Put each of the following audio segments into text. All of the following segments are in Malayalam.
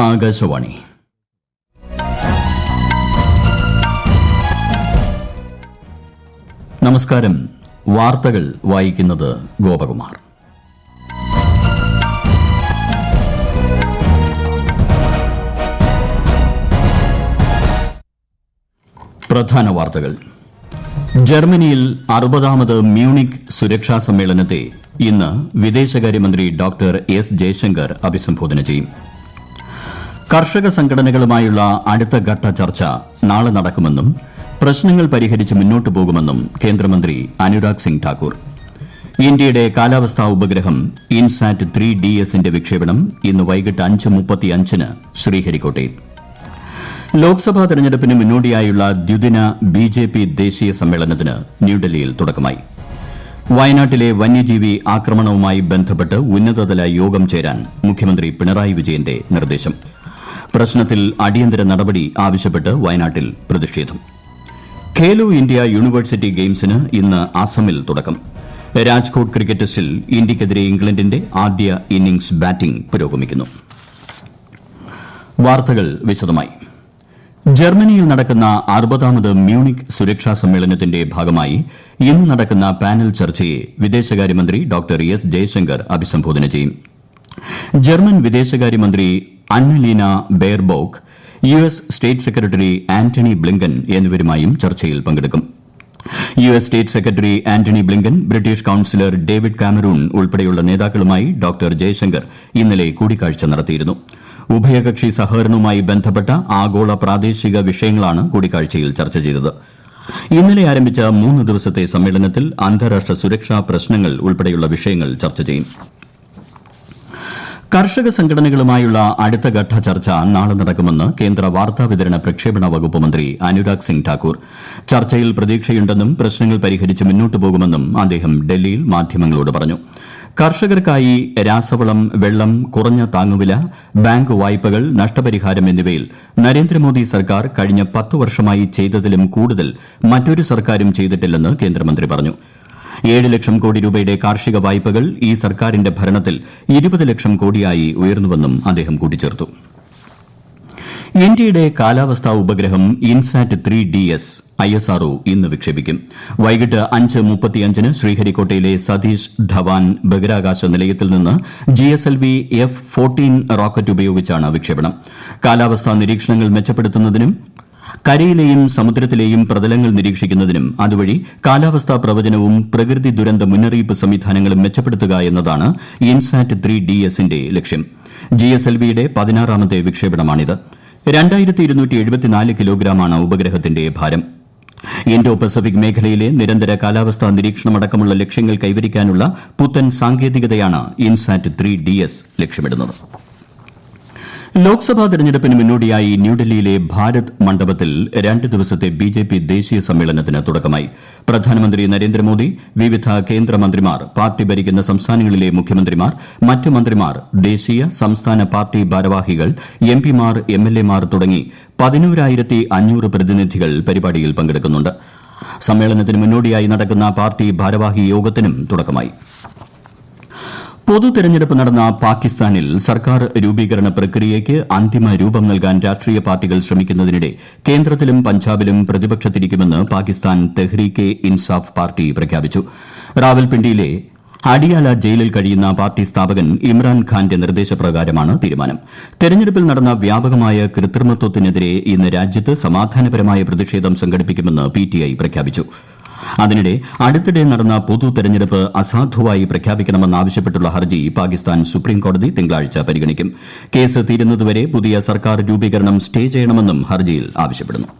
ആകാശവാണി. നമസ്കാരം. വാർത്തകൾ വായിക്കുന്നത് ഗോപകുമാർ. പ്രധാന വാർത്തകൾ. ജർമ്മനിയിൽ 60ാമത് മ്യൂണിക് സുരക്ഷാ സമ്മേളനത്തെ ഇന്ന് വിദേശകാര്യമന്ത്രി ഡോക്ടർ എസ് ജയശങ്കർ അഭിസംബോധന ചെയ്യും. കർഷക സംഘടനകളുമായുള്ള അടുത്തഘട്ട ചർച്ച നാളെ നടക്കുമെന്നും പ്രശ്നങ്ങൾ പരിഹരിച്ച് മുന്നോട്ടു പോകുമെന്നും കേന്ദ്രമന്ത്രി അനുരാഗ് സിംഗ് ഠാക്കൂർ. ഇന്ത്യയുടെ കാലാവസ്ഥാ ഉപഗ്രഹം ഇൻസാറ്റ് 3DS-ന്റെ വിക്ഷേപണം ഇന്ന് വൈകിട്ട് 5:35 ശ്രീഹരിക്കോട്ടയിൽ. ലോക്സഭാ തെരഞ്ഞെടുപ്പിന് മുന്നോടിയായുള്ള ദ്വിദിന ബിജെപി ദേശീയ സമ്മേളനത്തിന് ന്യൂഡൽഹിയിൽ തുടക്കമായി. വയനാട്ടിലെ വന്യജീവി ആക്രമണവുമായി ബന്ധപ്പെട്ട് ഉന്നതതല യോഗം ചേരാൻ മുഖ്യമന്ത്രി പിണറായി വിജയന്റെ നിർദ്ദേശം. പ്രശ്നത്തിൽ അടിയന്തര നടപടി ആവശ്യപ്പെട്ട് വയനാട്ടിൽ പ്രതിഷേധം. ഖേലോ ഇന്ത്യ യൂണിവേഴ്സിറ്റി ഗെയിംസിന് ഇന്ന് അസമിൽ തുടക്കം. രാജ്കോട്ട് ക്രിക്കറ്റ് ടെസ്റ്റിൽ ഇന്ത്യയ്ക്കെതിരെ ഇംഗ്ലണ്ടിന്റെ ആദ്യ ഇന്നിംഗ്സ് ബാറ്റിംഗ് പുരോഗമിക്കുന്നു. വാർത്തകൾ വിശദമായി. ജർമ്മനിയിൽ നടക്കുന്ന 60ാമത് മ്യൂണിക് സുരക്ഷാ സമ്മേളനത്തിന്റെ ഭാഗമായി ഇന്ന് നടക്കുന്ന പാനൽ ചർച്ചയെ വിദേശകാര്യമന്ത്രി ഡോക്ടർ എസ് ജയശങ്കർ അഭിസംബോധന ചെയ്യും. ജർമ്മൻ വിദേശകാര്യമന്ത്രി അന്നലീന ബെയർബോക്ക്, US state secretary Antony Blinken എന്നിവരുമായും ചർച്ചയിൽ പങ്കെടുക്കും. US state secretary Antony Blinken, British councillor David Cameroon ഉൾപ്പെടെയുള്ള നേതാക്കളുമായി ഡോക്ടർ ജയശങ്കർ ഇന്നലെ കൂടിക്കാഴ്ച നടത്തിയിരുന്നു. ഉഭയകക്ഷി സഹകരണവുമായി ബന്ധപ്പെട്ട ആഗോള പ്രാദേശിക വിഷയങ്ങളാണ് കൂടിക്കാഴ്ചയിൽ ചർച്ച ചെയ്തത്. ഇന്നലെ ആരംഭിച്ച 3 ദിവസത്തെ സമ്മേളനത്തിൽ അന്താരാഷ്ട്ര സുരക്ഷാ പ്രശ്നങ്ങൾ ഉൾപ്പെടെയുള്ള വിഷയങ്ങൾ ചർച്ച ചെയ്യും. കർഷക സംഘടനകളുമായുള്ള അടുത്തഘട്ട ചർച്ച നാളെ നടക്കുമെന്ന് കേന്ദ്ര വാർത്താവിതരണ പ്രക്ഷേപണ വകുപ്പ് മന്ത്രി അനുരാഗ് സിംഗ് ഠാക്കൂർ. ചർച്ചയിൽ പ്രതീക്ഷയുണ്ടെന്നും പ്രശ്നങ്ങൾ പരിഹരിച്ച് മുന്നോട്ടു പോകുമെന്നും അദ്ദേഹം ഡൽഹിയിൽ മാധ്യമങ്ങളോട് പറഞ്ഞു. കർഷകർക്കായി രാസവളം, വെള്ളം, കുറഞ്ഞ താങ്ങുവില, ബാങ്ക് വായ്പകൾ, നഷ്ടപരിഹാരം എന്നിവയിൽ നരേന്ദ്രമോദി സർക്കാർ കഴിഞ്ഞ 10 വർഷമായി ചെയ്തതിലും കൂടുതൽ മറ്റൊരു സർക്കാരും ചെയ്തിട്ടില്ലെന്ന് കേന്ദ്രമന്ത്രി പറഞ്ഞു. 7 ലക്ഷം കോടി രൂപയുടെ കാർഷിക വായ്പകൾ ഈ സർക്കാരിന്റെ ഭരണത്തിൽ 20 ലക്ഷം കോടിയായി ഉയർന്നുവെന്നും അദ്ദേഹം കൂട്ടിച്ചേർത്തു. ഇന്ത്യയുടെ കാലാവസ്ഥാ ഉപഗ്രഹം ഇൻസാറ്റ് 3DS ISRO ഇന്ന് വിക്ഷേപിക്കും. വൈകിട്ട് 5:35 ശ്രീഹരിക്കോട്ടയിലെ സതീഷ് ധവാൻ ബഹിരാകാശ നിലയത്തിൽ നിന്ന് GSLV F-14 റോക്കറ്റ് ഉപയോഗിച്ചാണ് വിക്ഷേപണം. കാലാവസ്ഥാ നിരീക്ഷണങ്ങൾ മെച്ചപ്പെടുത്തുന്നതിനും കരയിലെയും സമുദ്രത്തിലെയും പ്രതലങ്ങൾ നിരീക്ഷിക്കുന്നതിനും അതുവഴി കാലാവസ്ഥാ പ്രവചനവും പ്രകൃതി ദുരന്ത മുന്നറിയിപ്പ് സംവിധാനങ്ങളും മെച്ചപ്പെടുത്തുക എന്നതാണ് ഇൻസാറ്റ് 3DS-ന്റെ ലക്ഷ്യം. GSLV-യുടെ 16ാമത്തെ വിക്ഷേപണമാണിത്. 2274 കിലോഗ്രാമാണ് ഉപഗ്രഹത്തിന്റെ ഭാരം. ഇൻഡോ പസഫിക് മേഖലയിലെ നിരന്തര കാലാവസ്ഥാ നിരീക്ഷണമടക്കമുള്ള ലക്ഷ്യങ്ങൾ കൈവരിക്കാനുള്ള പുത്തൻ സാങ്കേതികതയാണ് ഇൻസാറ്റ് 3DS ലക്ഷ്യമിടുന്നത്. ലോക്സഭാ തെരഞ്ഞെടുപ്പിന് മുന്നോടിയായി ന്യൂഡൽഹിയിലെ ഭാരത് മണ്ഡപത്തിൽ 2 ദിവസത്തെ ബിജെപി ദേശീയ സമ്മേളനത്തിന് തുടക്കമായി. പ്രധാനമന്ത്രി നരേന്ദ്രമോദി, വിവിധ കേന്ദ്രമന്ത്രിമാർ, പാർട്ടി ഭരിക്കുന്ന സംസ്ഥാനങ്ങളിലെ മുഖ്യമന്ത്രിമാർ, മറ്റ് മന്ത്രിമാർ, ദേശീയ സംസ്ഥാന പാർട്ടി ഭാരവാഹികൾ, MPമാർ, MLAമാർ തുടങ്ങി 11,500 പ്രതിനിധികൾ പരിപാടിയിൽ പങ്കെടുക്കുന്നുണ്ട്. സമ്മേളനത്തിന് മുന്നോടിയായി നടക്കുന്ന പാർട്ടി ഭാരവാഹി യോഗത്തിനും തുടക്കമായി. പൊതു തെരഞ്ഞെടുപ്പ് നടന്ന പാകിസ്ഥാനിൽ സർക്കാർ രൂപീകരണ പ്രക്രിയയ്ക്ക് അന്തിമ രൂപം നൽകാൻ രാഷ്ട്രീയ പാർട്ടികൾ ശ്രമിക്കുന്നതിനിടെ കേന്ദ്രത്തിലും പഞ്ചാബിലും പ്രതിപക്ഷത്തിരിക്കുമെന്ന് പാകിസ്ഥാൻ തെഹ്രീക്കെ ഇൻസാഫ് പാർട്ടി പ്രഖ്യാപിച്ചു. റാവൽപിണ്ടിയിലെ അഡിയാല ജയിലിൽ കഴിയുന്ന പാർട്ടി സ്ഥാപകൻ ഇമ്രാൻഖാന്റെ നിർദ്ദേശപ്രകാരമാണ് തീരുമാനം. തെരഞ്ഞെടുപ്പിൽ നടന്ന വ്യാപകമായ കൃത്രിമത്വത്തിനെതിരെ ഇന്ന് രാജ്യത്ത് സമാധാനപരമായ പ്രതിഷേധം സംഘടിപ്പിക്കുമെന്ന് PTI പ്രഖ്യാപിച്ചു. അതിനിടെ അടുത്തിടെ നടന്ന പൊതു തെരഞ്ഞെടുപ്പ് അസാധുവായി പ്രഖ്യാപിക്കണമെന്നാവശ്യപ്പെട്ടുള്ള ഹർജി പാകിസ്ഥാൻ സുപ്രീംകോടതി തിങ്കളാഴ്ച പരിഗണിക്കും. കേസ് തീരുന്നതുവരെ പുതിയ സർക്കാർ രൂപീകരണം സ്റ്റേ ചെയ്യണമെന്നും ഹർജിയിൽ ആവശ്യപ്പെടുന്നു.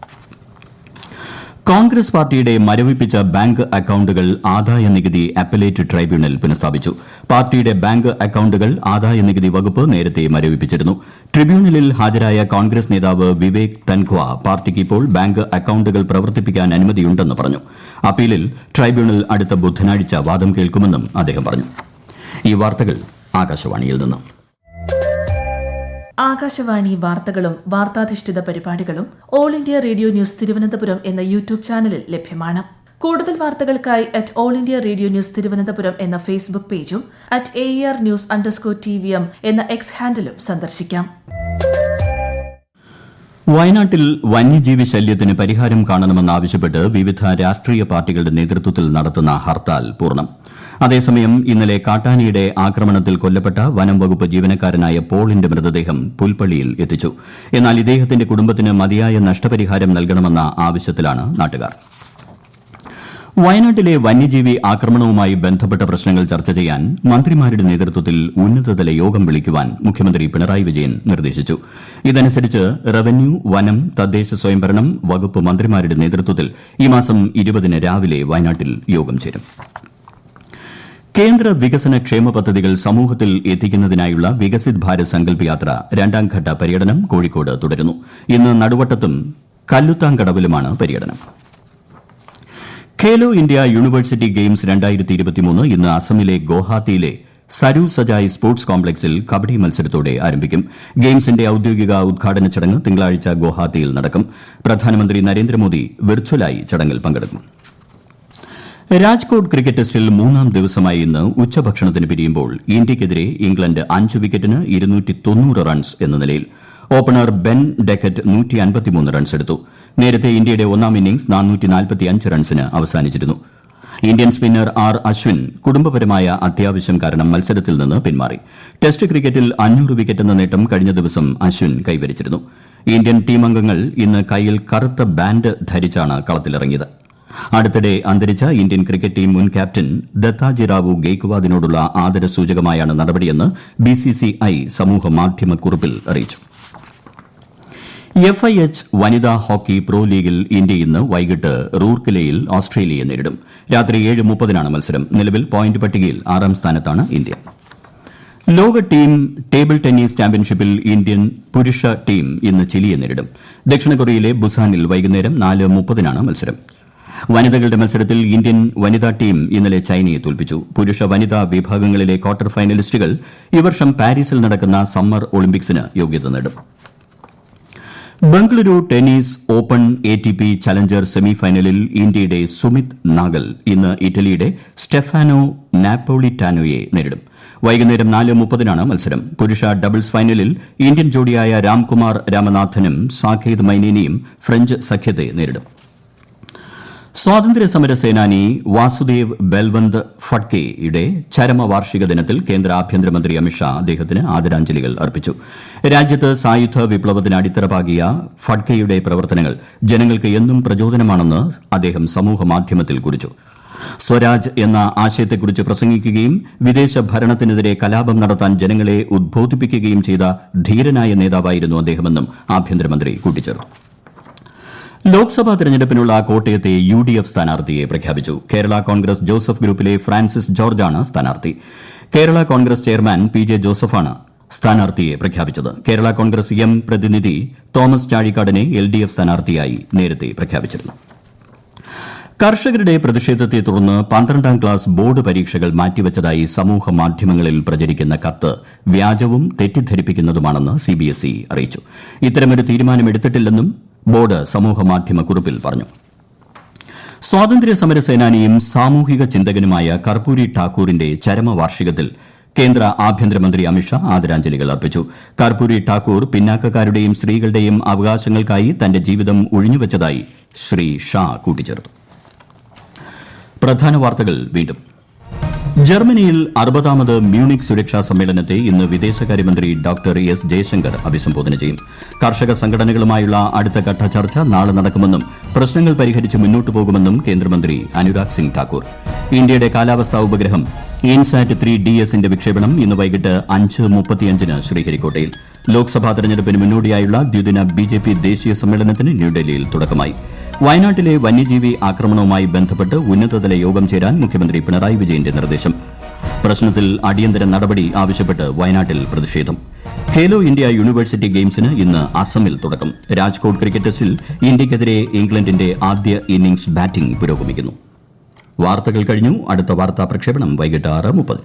കോൺഗ്രസ് പാർട്ടിയുടെ മരവിപ്പിച്ച ബാങ്ക് അക്കൌണ്ടുകൾ ആദായനികുതി അപ്പലേറ്റ് ട്രൈബ്യൂണൽ പുനഃസ്ഥാപിച്ചു. പാർട്ടിയുടെ ബാങ്ക് അക്കൌണ്ടുകൾ ആദായനികുതി വകുപ്പ് നേരത്തെ മരവിപ്പിച്ചിരുന്നു. ട്രിബ്യൂണലിൽ ഹാജരായ കോൺഗ്രസ് നേതാവ് വിവേക് തൻഖ്വ പാർട്ടിക്ക് ഇപ്പോൾ ബാങ്ക് അക്കൌണ്ടുകൾ പ്രവർത്തിപ്പിക്കാൻ അനുമതിയുണ്ടെന്ന് പറഞ്ഞു. അപ്പീലിൽ ട്രൈബ്യൂണൽ അടുത്ത ബുധനാഴ്ച വാദം കേൾക്കുമെന്നും അദ്ദേഹം പറഞ്ഞു. ഈ വാർത്തകൾ ആകാശവാണിയിൽ നിന്ന്. ആകാശവാണി വാർത്തകളും വാർത്താധിഷ്ഠിത പരിപാടികളും all India radio news Thiruvananthapuram എന്ന യൂട്യൂബ് ചാനലിൽ ലഭ്യമാണ്. കൂടുതൽ വാർത്തകൾക്കായി @AllIndia Radio News തിരുവനന്തപുരം എന്ന ഫേസ്ബുക്ക് പേജും @AER News_TVM എന്ന എക്സ് ഹാൻഡിലും സന്ദർശിക്കാം. വയനാട്ടിൽ വന്യജീവി ശല്യത്തിന് പരിഹാരം കാണണമെന്നാവശ്യപ്പെട്ട് വിവിധ രാഷ്ട്രീയ പാർട്ടികളുടെ നേതൃത്വത്തിൽ നടത്തുന്ന ഹർത്താൽ പൂർണ്ണം. അതേസമയം ഇന്നലെ കാട്ടാനയുടെ ആക്രമണത്തിൽ കൊല്ലപ്പെട്ട വനം വകുപ്പ് ജീവനക്കാരനായ പോളിന്റെ മൃതദേഹം പുൽപ്പള്ളിയിൽ എത്തിച്ചു. എന്നാൽ ഇദ്ദേഹത്തിന്റെ കുടുംബത്തിന് മതിയായ നഷ്ടപരിഹാരം നൽകണമെന്ന ആവശ്യത്തിലാണ് നാട്ടുകാർ. വയനാട്ടിലെ വന്യജീവി ആക്രമണവുമായി ബന്ധപ്പെട്ട പ്രശ്നങ്ങൾ ചർച്ച ചെയ്യാൻ മന്ത്രിമാരുടെ നേതൃത്വത്തിൽ ഉന്നതതല യോഗം വിളിക്കുവാൻ മുഖ്യമന്ത്രി പിണറായി വിജയൻ നിർദ്ദേശിച്ചു. ഇതനുസരിച്ച് റവന്യൂ, വനം, തദ്ദേശ സ്വയംഭരണം വകുപ്പ് മന്ത്രിമാരുടെ നേതൃത്വത്തിൽ ഈ മാസം 20-ന് രാവിലെ വയനാട്ടിൽ യോഗം ചേരും. കേന്ദ്ര വികസന ക്ഷേമ പദ്ധതികൾ സമൂഹത്തിൽ എത്തിക്കുന്നതിനായുള്ള വികസിത് ഭാരത് സങ്കല്പ് യാത്ര 2ാം ഘട്ട പര്യടനം കോഴിക്കോട് തുടരുന്നു. ഇന്ന് നടുവട്ടത്തും കല്ലുത്താങ്കടവിലുമാണ് പര്യടനം. ഖേലോ ഇന്ത്യ യൂണിവേഴ്സിറ്റി ഗെയിംസ് 2023 ഇന്ന് അസമിലെ ഗോഹാത്തിയിലെ സരു സജായ് സ്പോർട്സ് കോംപ്ലക്സിൽ കബഡി മത്സരത്തോടെ ആരംഭിക്കും. ഗെയിംസിന്റെ ഔദ്യോഗിക ഉദ്ഘാടന ചടങ്ങ് തിങ്കളാഴ്ച ഗോഹാത്തിയിൽ നടക്കും. പ്രധാനമന്ത്രി നരേന്ദ്രമോദി വെർച്വലായി ചടങ്ങിൽ പങ്കെടുക്കും. രാജ്കോട്ട് ക്രിക്കറ്റ് ടെസ്റ്റിൽ 3ാം ദിവസമായ ഇന്ന് ഉച്ചഭക്ഷണത്തിന് പിരിയുമ്പോൾ ഇന്ത്യയ്ക്കെതിരെ ഇംഗ്ലണ്ട് 5 വിക്കറ്റിന് 290 റൺസ് എന്ന നിലയിൽ. ഓപ്പണർ ബെൻ ഡെക്കറ്റ് 153 റൺസ് എടുത്തു. നേരത്തെ ഇന്ത്യയുടെ 1ാം ഇന്നിംഗ്സ് 445 റൺസിന് അവസാനിച്ചിരുന്നു. ഇന്ത്യൻ സ്പിന്നർ ആർ അശ്വിൻ കുടുംബപരമായ അത്യാവശ്യം കാരണം മത്സരത്തിൽ നിന്ന് പിന്മാറി. ടെസ്റ്റ് ക്രിക്കറ്റിൽ 500 വിക്കറ്റെന്ന നേട്ടം കഴിഞ്ഞ ദിവസം അശ്വിൻ കൈവരിച്ചിരുന്നു. ഇന്ത്യൻ ടീം അംഗങ്ങൾ ഇന്ന് കൈയിൽ കറുത്ത ബാൻഡ് ധരിച്ചാണ് കളത്തിലിറങ്ങിയത്. അടുത്തിടെ അന്തരിച്ച ഇന്ത്യൻ ക്രിക്കറ്റ് ടീം മുൻ ക്യാപ്റ്റൻ ദത്താജിറാവു ഗെയ്ക്വാദിനോടുള്ള ആദരസൂചകമായാണ് നടപടിയെന്ന് BCCI സമൂഹമാധ്യമക്കുറിപ്പിൽ അറിയിച്ചു. FIH വനിതാ ഹോക്കി പ്രോ ലീഗിൽ ഇന്ത്യ ഇന്ന് വൈകിട്ട് റൂർക്കലയിൽ ഓസ്ട്രേലിയയെ നേരിടും. രാത്രി 7:30-നാണ് മത്സരം. നിലവിൽ പോയിന്റ് പട്ടികയിൽ 6ാം സ്ഥാനത്താണ് ഇന്ത്യ. ലോക ടീം ടേബിൾ ടെന്നീസ് ചാമ്പ്യൻഷിപ്പിൽ ഇന്ത്യൻ പുരുഷ ടീം ഇന്ന് ചിലിയെ നേരിടും. ദക്ഷിണ കൊറിയയിലെ ബുസാനിൽ വൈകുന്നേരം 4:30-നാണ് മത്സരം. വനിതകളുടെ മത്സരത്തിൽ ഇന്ത്യൻ വനിതാ ടീം ഇന്നലെ ചൈനയെ തോൽപ്പിച്ചു. പുരുഷ വനിതാ വിഭാഗങ്ങളിലെ ക്വാർട്ടർ ഫൈനലിസ്റ്റുകൾ ഈ വർഷം പാരീസിൽ നടക്കുന്ന സമ്മർ ഒളിമ്പിക്സിന് യോഗ്യത നേടും. Bengaluru tennis open ATP challenger സെമിഫൈനലിൽ ഇന്ത്യയുടെ സുമിത് നാഗൽ ഇന്ന് ഇറ്റലിയുടെ സ്റ്റെഫാനോ നാപ്പോളിറ്റാനോയെ നേരിടും. വൈകുന്നേരം 4:30-നാണ് മത്സരം. പുരുഷ ഡബിൾസ് ഫൈനലിൽ ഇന്ത്യൻ ജോഡിയായ രാംകുമാർ രാമനാഥനും സാകേത് മൈനേനിയും ഫ്രഞ്ച് സഖ്യത്തെ നേരിടും. സ്വാതന്ത്ര്യസമര സേനാനി വാസുദേവ് ബൽവന്ത് ഫഡ്കെയുടെ ചരമവാർഷിക ദിനത്തിൽ കേന്ദ്ര ആഭ്യന്തരമന്ത്രി അമിത്ഷാ അദ്ദേഹത്തിന് ആദരാഞ്ജലികൾ അർപ്പിച്ചു. രാജ്യത്ത് സായുധ വിപ്ലവത്തിന് അടിത്തറ പാകിയ ഫഡ്കെയുടെ പ്രവർത്തനങ്ങൾ ജനങ്ങൾക്ക് എന്നും പ്രചോദനമാണെന്ന് അദ്ദേഹം സമൂഹമാധ്യമത്തിൽ കുറിച്ചു. സ്വരാജ് എന്ന ആശയത്തെക്കുറിച്ച് പ്രസംഗിക്കുകയും വിദേശ ഭരണത്തിനെതിരെ കലാപം നടത്താൻ ജനങ്ങളെ ഉദ്ബോധിപ്പിക്കുകയും ചെയ്ത ധീരനായ നേതാവായിരുന്നു അദ്ദേഹമെന്നും ആഭ്യന്തരമന്ത്രി കൂട്ടിച്ചേർത്തു. ലോക്സഭാ തെരഞ്ഞെടുപ്പിനുള്ള കോട്ടയത്തെ UDF സ്ഥാനാർത്ഥിയെ പ്രഖ്യാപിച്ചു. കേരള കോൺഗ്രസ് ജോസഫ് ഗ്രൂപ്പിലെ ഫ്രാൻസിസ് ജോർജാണ് സ്ഥാനാർത്ഥി. കേരള കോൺഗ്രസ് ചെയർമാൻ PJ ജോസഫാണ് സ്ഥാനാർത്ഥിയെ പ്രഖ്യാപിച്ചത്. കേരള കോൺഗ്രസ് M പ്രതിനിധി തോമസ് ചാഴിക്കാടനെ LDF സ്ഥാനാർത്ഥിയായി നേരത്തെ പ്രഖ്യാപിച്ചിരുന്നു. കർഷകരുടെ പ്രതിഷേധത്തെ തുടർന്ന് 12ാം ക്ലാസ് ബോർഡ് പരീക്ഷകൾ മാറ്റിവച്ചതായി സമൂഹ മാധ്യമങ്ങളിൽ പ്രചരിക്കുന്ന കത്ത് വ്യാജവും തെറ്റിദ്ധരിപ്പിക്കുന്നതുമാണെന്ന് CBSE അറിയിച്ചു. ഇത്തരമൊരു തീരുമാനമെടുത്തിട്ടില്ലെന്നും ബോർഡ് സമൂഹമാധ്യമക്കുറിപ്പിൽ പറഞ്ഞു. സ്വാതന്ത്ര്യ സമര സേനാനിയും സാമൂഹിക ചിന്തകനുമായ കർപ്പൂരി ഠാക്കൂറിന്റെ ചരമവാർഷികത്തിൽ കേന്ദ്ര ആഭ്യന്തരമന്ത്രി അമിത്ഷാ ആദരാഞ്ജലികൾ അർപ്പിച്ചു. കർപ്പൂരി ഠാക്കൂർ പിന്നാക്കക്കാരുടെയും സ്ത്രീകളുടെയും അവകാശങ്ങൾക്കായി തന്റെ ജീവിതം ഉഴിഞ്ഞുവച്ചതായി ശ്രീ ഷാ കൂട്ടിച്ചേർത്തു. പ്രധാന വാർത്തകൾ വീണ്ടും. ജർമ്മനിയിൽ 60ാമത് മ്യൂണിക് സുരക്ഷാ സമ്മേളനത്തെ ഇന്ന് വിദേശകാര്യമന്ത്രി ഡോക്ടർ S ജയശങ്കർ അഭിസംബോധന ചെയ്യും. കർഷക സംഘടനകളുമായുള്ള അടുത്തഘട്ട ചർച്ച നാളെ നടക്കുമെന്നും പ്രശ്നങ്ങൾ പരിഹരിച്ച് മുന്നോട്ടു പോകുമെന്നും കേന്ദ്രമന്ത്രി അനുരാഗ് സിംഗ് ഠാക്കൂർ. ഇന്ത്യയുടെ കാലാവസ്ഥാ ഉപഗ്രഹം ഇൻസാറ്റ് 3DS-ന്റെ വിക്ഷേപണം ഇന്ന് വൈകിട്ട് 5:35-ന് ശ്രീഹരിക്കോട്ടയിൽ. ലോക്സഭാ തെരഞ്ഞെടുപ്പിന് മുന്നോടിയായുള്ള ദ്വിദിന BJP ദേശീയ സമ്മേളനത്തിന് ന്യൂഡൽഹിയിൽ തുടക്കമായി. വയനാട്ടിലെ വന്യജീവി ആക്രമണവുമായി ബന്ധപ്പെട്ട് ഉന്നതതല യോഗം ചേരാൻ മുഖ്യമന്ത്രി പിണറായി വിജയന്റെ നിർദ്ദേശം. പ്രശ്നത്തിൽ അടിയന്തര നടപടി ആവശ്യപ്പെട്ട് വയനാട്ടിൽ പ്രതിഷേധം. ഖേലോ ഇന്ത്യ യൂണിവേഴ്സിറ്റി ഗെയിംസിന് ഇന്ന് അസമിൽ തുടക്കം. രാജ്കോട്ട് ക്രിക്കറ്റ് ടെസ്റ്റിൽ ഇന്ത്യയ്ക്കെതിരെ ഇംഗ്ലണ്ടിന്റെ ആദ്യ ഇന്നിംഗ്സ് ബാറ്റിംഗ് പുരോഗമിക്കുന്നു. വാർത്തകൾ കഴിഞ്ഞു. അടുത്ത വാർത്താ പ്രക്ഷേപണം വൈകിട്ട് 6:30.